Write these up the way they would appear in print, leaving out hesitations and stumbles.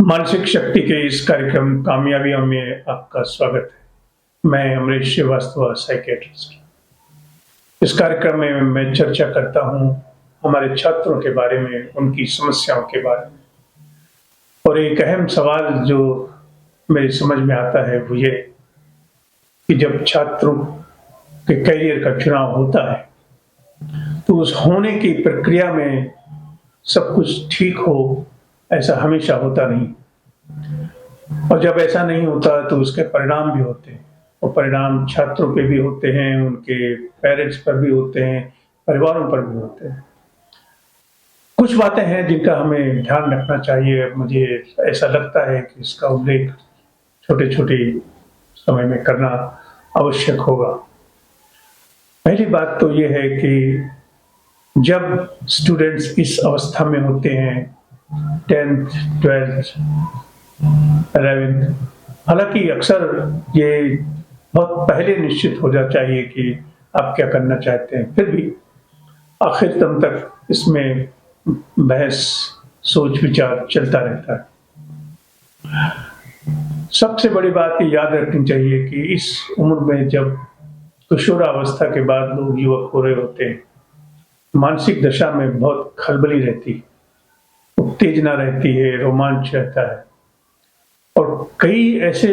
मानसिक शक्ति के इस कार्यक्रम कामयाबियों में आपका स्वागत है। मैं अमरीश श्रीवास्तव, साइकियाट्रिस्ट। इस कार्यक्रम में मैं चर्चा करता हूं हमारे छात्रों के बारे में, उनकी समस्याओं के बारे में। और एक अहम सवाल जो मेरी समझ में आता है वो ये कि जब छात्रों के करियर का चुनाव होता है तो उस होने की प्रक्रिया में सब कुछ ठीक हो, ऐसा हमेशा होता नहीं। और जब ऐसा नहीं होता तो उसके परिणाम भी होते हैं, और परिणाम छात्रों पे भी होते हैं, उनके पेरेंट्स पर भी होते हैं, परिवारों पर भी होते हैं। कुछ बातें हैं जिनका हमें ध्यान रखना चाहिए। मुझे ऐसा लगता है कि इसका उल्लेख छोटे-छोटे समय में करना आवश्यक होगा। पहली बात तो ये है कि जब स्टूडेंट्स इस अवस्था में होते हैं 10th, 12th, 11th, हालांकि अक्सर ये बहुत पहले निश्चित हो जाना चाहिए कि आप क्या करना चाहते हैं, फिर भी आखिर दम तक इसमें बहस, सोच विचार चलता रहता है। सबसे बड़ी बात ये याद रखनी चाहिए कि इस उम्र में जब किशोरावस्था के बाद लोग युवक हो रहे होते हैं, मानसिक दशा में बहुत खलबली रहती है, उत्तेजना रहती है, रोमांच रहता है। और कई ऐसे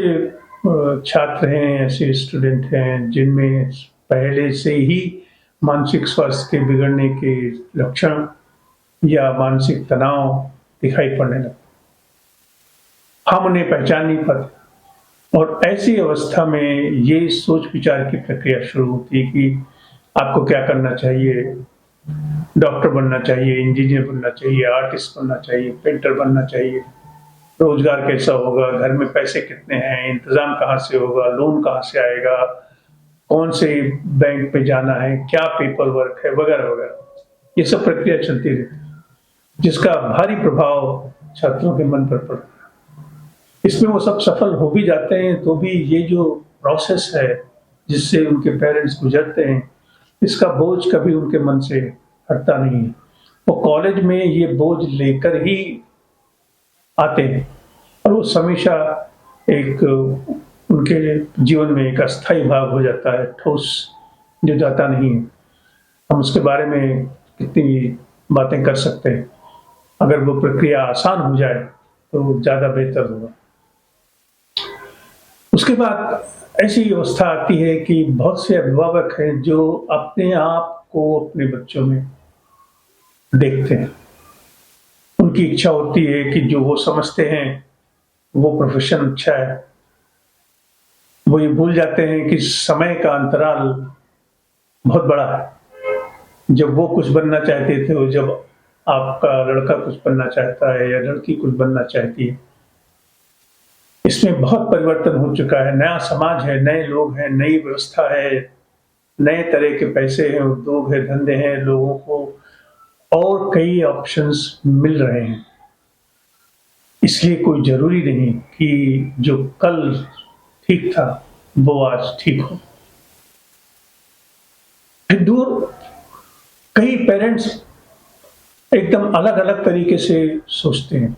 छात्र हैं, ऐसे स्टूडेंट हैं जिनमें पहले से ही मानसिक स्वास्थ्य के बिगड़ने के लक्षण या मानसिक तनाव दिखाई पड़ने लगते, हम उन्हें पहचान नहीं पाते। और ऐसी अवस्था में ये सोच विचार की प्रक्रिया शुरू होती है कि आपको क्या करना चाहिए। डॉक्टर बनना चाहिए, इंजीनियर बनना चाहिए, आर्टिस्ट बनना चाहिए, पेंटर बनना चाहिए, रोजगार कैसा होगा, घर में पैसे कितने हैं, इंतजाम कहाँ से होगा, लोन कहाँ से आएगा, कौन से बैंक पे जाना है, क्या पेपर वर्क है, वगैरह वगैरह। ये सब प्रक्रिया चलती रहती है जिसका भारी प्रभाव छात्रों के मन पर पड़ता है। इसमें वो सब सफल हो भी जाते हैं तो भी ये जो प्रोसेस है जिससे उनके पेरेंट्स गुजरते हैं, इसका बोझ कभी उनके मन से हटता नहीं है। वो कॉलेज में ये बोझ लेकर ही आते हैं और वो हमेशा एक उनके जीवन में एक अस्थायी भाग हो जाता है, ठोस जो जाता नहीं है। हम उसके बारे में कितनी बातें कर सकते हैं। अगर वो प्रक्रिया आसान हो जाए तो ज़्यादा बेहतर होगा। उसके बाद ऐसी अवस्था आती है कि बहुत से अभिभावक हैं जो अपने आप को अपने बच्चों में देखते हैं। उनकी इच्छा होती है कि जो वो समझते हैं वो प्रोफेशन अच्छा है, वो ये भूल जाते हैं कि समय का अंतराल बहुत बड़ा है। जब वो कुछ बनना चाहते थे और जब आपका लड़का कुछ बनना चाहता है या लड़की कुछ बनना चाहती है, इसमें बहुत परिवर्तन हो चुका है। नया समाज है, नए लोग हैं, नई व्यवस्था है, नए तरह के पैसे हैं, उद्योग है, धंधे हैं, लोगों को और कई ऑप्शंस मिल रहे हैं। इसलिए कोई जरूरी नहीं कि जो कल ठीक था वो आज ठीक हो। फिर दूर कई पेरेंट्स एकदम अलग अलग तरीके से सोचते हैं।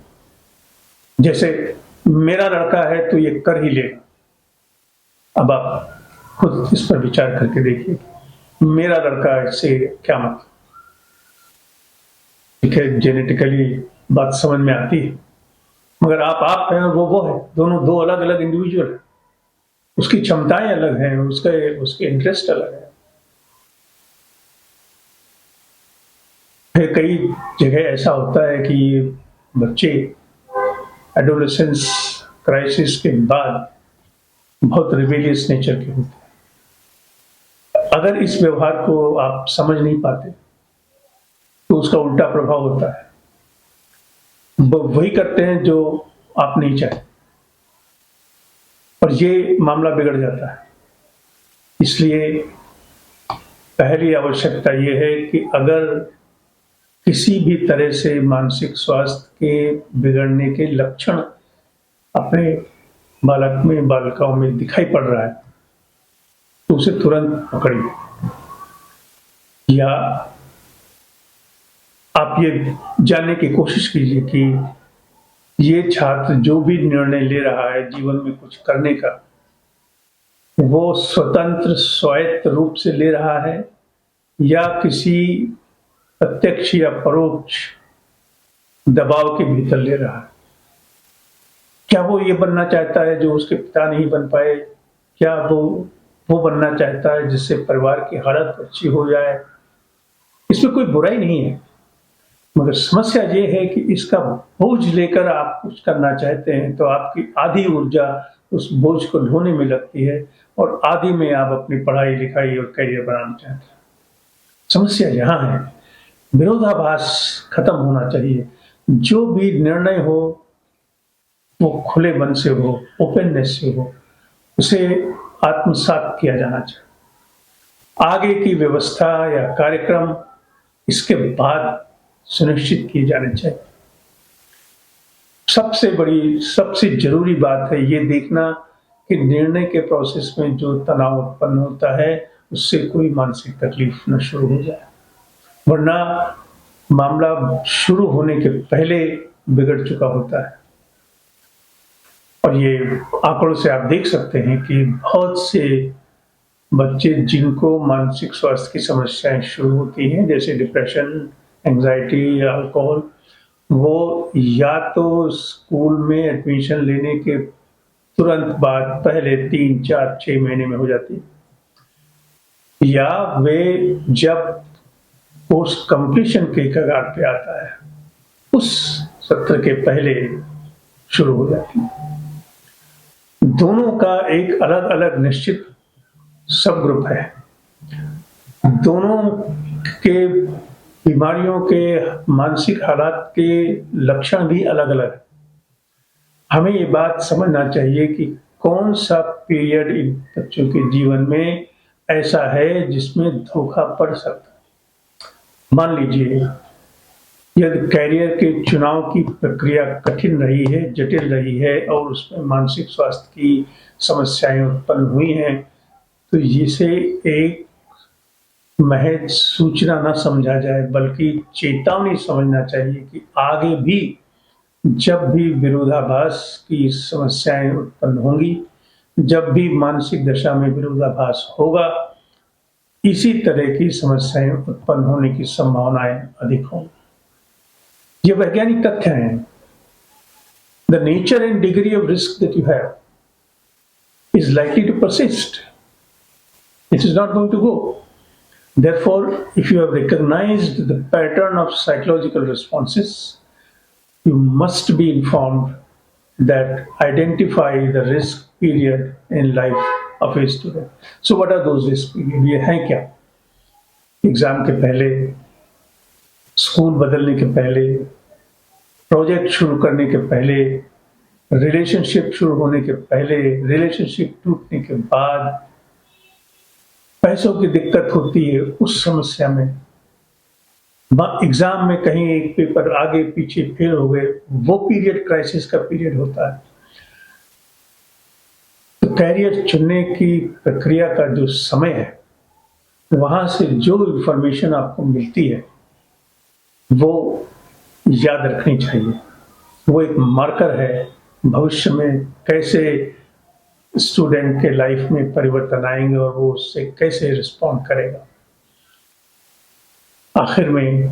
जैसे मेरा लड़का है तो ये कर ही लेगा। अब आप खुद इस पर विचार करके देखिए, मेरा लड़का से क्या मतलब। ठीक है, जेनेटिकली बात समझ में आती है, मगर आप हैं, वो है, दोनों दो अलग अलग इंडिविजुअल हैं। उसकी क्षमताएं अलग हैं, उसके इंटरेस्ट अलग है। फिर कई जगह ऐसा होता है कि बच्चे एडोलेसेंस क्राइसिस के बाद बहुत रिबेलियस नेचर के होते हैं। अगर इस व्यवहार को आप समझ नहीं पाते तो उसका उल्टा प्रभाव होता है। वो वही करते हैं जो आप नहीं चाहते और ये मामला बिगड़ जाता है। इसलिए पहली आवश्यकता ये है कि अगर किसी भी तरह से मानसिक स्वास्थ्य के बिगड़ने के लक्षण अपने बालक में, बालिकाओं में दिखाई पड़ रहा है तो उसे तुरंत पकड़िए। या आप ये जानने की कोशिश कीजिए कि ये छात्र जो भी निर्णय ले रहा है जीवन में कुछ करने का, वो स्वतंत्र स्वायत्त रूप से ले रहा है या किसी प्रत्यक्ष या परोक्ष दबाव के भीतर ले रहा है। क्या वो ये बनना चाहता है जो उसके पिता नहीं बन पाए? क्या वो बनना चाहता है जिससे परिवार की हालत अच्छी हो जाए? इसमें कोई बुराई नहीं है, मगर समस्या ये है कि इसका बोझ लेकर आप कुछ करना चाहते हैं तो आपकी आधी ऊर्जा उस बोझ को ढोने में लगती है और आधी में आप अपनी पढ़ाई लिखाई और करियर बनाना चाहते हैं। समस्या यहाँ है, विरोधाभास खत्म होना चाहिए। जो भी निर्णय हो वो खुले मन से हो, ओपननेस से हो, उसे आत्मसात किया जाना चाहिए। आगे की व्यवस्था या कार्यक्रम इसके बाद सुनिश्चित किए जाने चाहिए। सबसे जरूरी बात है ये देखना कि निर्णय के प्रोसेस में जो तनाव उत्पन्न होता है उससे कोई मानसिक तकलीफ न शुरू हो जाए, वरना मामला शुरू होने के पहले बिगड़ चुका होता है। और ये आंकड़ों से आप देख सकते हैं कि बहुत से बच्चे जिनको मानसिक स्वास्थ्य की समस्याएं शुरू होती हैं, जैसे डिप्रेशन, एंजाइटी, अल्कोहल, वो या तो स्कूल में एडमिशन लेने के तुरंत बाद पहले 3, 4, 6 महीने में हो जाती है, या वे जब कोर्स कंप्लीशन के कगार पे आता है उस सत्र के पहले शुरू हो जाती है। दोनों का एक अलग अलग निश्चित सब ग्रुप है। दोनों के बीमारियों के मानसिक हालात के लक्षण भी अलग अलग है। हमें ये बात समझना चाहिए कि कौन सा पीरियड इन बच्चों के जीवन में ऐसा है जिसमें धोखा पड़ सकता है। मान लीजिए यदि कैरियर के चुनाव की प्रक्रिया कठिन रही है, जटिल रही है और उसमें मानसिक स्वास्थ्य की समस्याएं उत्पन्न हुई हैं, तो इसे एक महज सूचना न समझा जाए बल्कि चेतावनी समझना चाहिए कि आगे भी जब भी विरोधाभास की समस्याएं उत्पन्न होंगी, जब भी मानसिक दशा में विरोधाभास होगा, इसी तरह की समस्याएं उत्पन्न होने की संभावनाएं अधिक होंगी। ये वैज्ञानिक तथ्य हैं। The nature and degree of risk that you have is likely to persist. It is not going to go. Therefore, if you have recognized the pattern of psychological responses, you must be informed that identify the risk period in life of a student. So what are those risk periods? ये हैं क्या? Exam के पहले, school बदलने के पहले, project शुरू करने के पहले, रिलेशनशिप शुरू होने के पहले, रिलेशनशिप टूटने के बाद, पैसों की दिक्कत होती है उस समस्या में, एग्जाम में कहीं एक पेपर आगे पीछे फेल हो गए, वो पीरियड क्राइसिस का पीरियड होता है। तो कैरियर चुनने की प्रक्रिया का जो समय है, वहां से जो इंफॉर्मेशन आपको मिलती है वो याद रखनी चाहिए। वो एक मार्कर है भविष्य में कैसे स्टूडेंट के लाइफ में परिवर्तन आएंगे और वो उससे कैसे रिस्पॉन्ड करेगा। आखिर में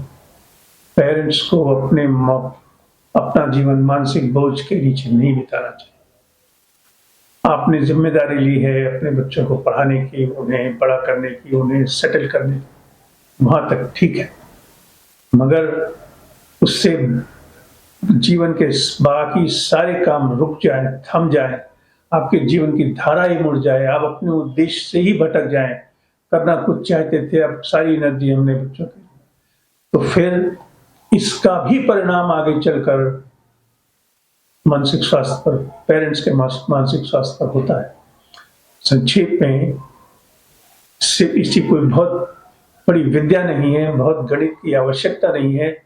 पेरेंट्स को अपना जीवन मानसिक बोझ के नीचे नहीं बिताना चाहिए। आपने जिम्मेदारी ली है अपने बच्चों को पढ़ाने की, उन्हें बड़ा करने की, उन्हें सेटल करने की, वहां तक ठीक है, मगर उससे जीवन के बाकी सारे काम रुक जाए, थम जाए, आपके जीवन की धारा ही मुड़ जाए, आप अपने उद्देश्य से ही भटक जाएं, करना कुछ चाहते थे, अब सारी एनर्जी हमने बच्चों की, तो फिर इसका भी परिणाम आगे चलकर मानसिक स्वास्थ्य पर, पेरेंट्स के मानसिक स्वास्थ्य पर होता है। संक्षेप में सिर्फ इसी कोई बहुत बड़ी विद्या नहीं है, बहुत गणित की आवश्यकता नहीं है,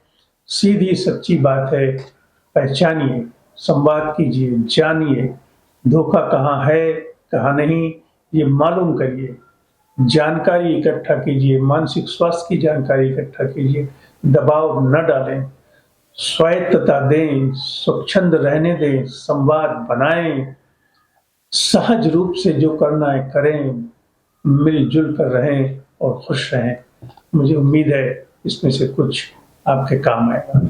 सीधी सच्ची बात है। पहचानिए, संवाद कीजिए, जानिए धोखा कहाँ है कहाँ नहीं, ये मालूम करिए, जानकारी इकट्ठा कीजिए, मानसिक स्वास्थ्य की जानकारी इकट्ठा कीजिए, दबाव न डालें, स्वायत्तता दें, स्वच्छंद रहने दें, संवाद बनाएं, सहज रूप से जो करना है करें, मिलजुल कर रहें और खुश रहें। मुझे उम्मीद है इसमें से कुछ आपके काम आएगा।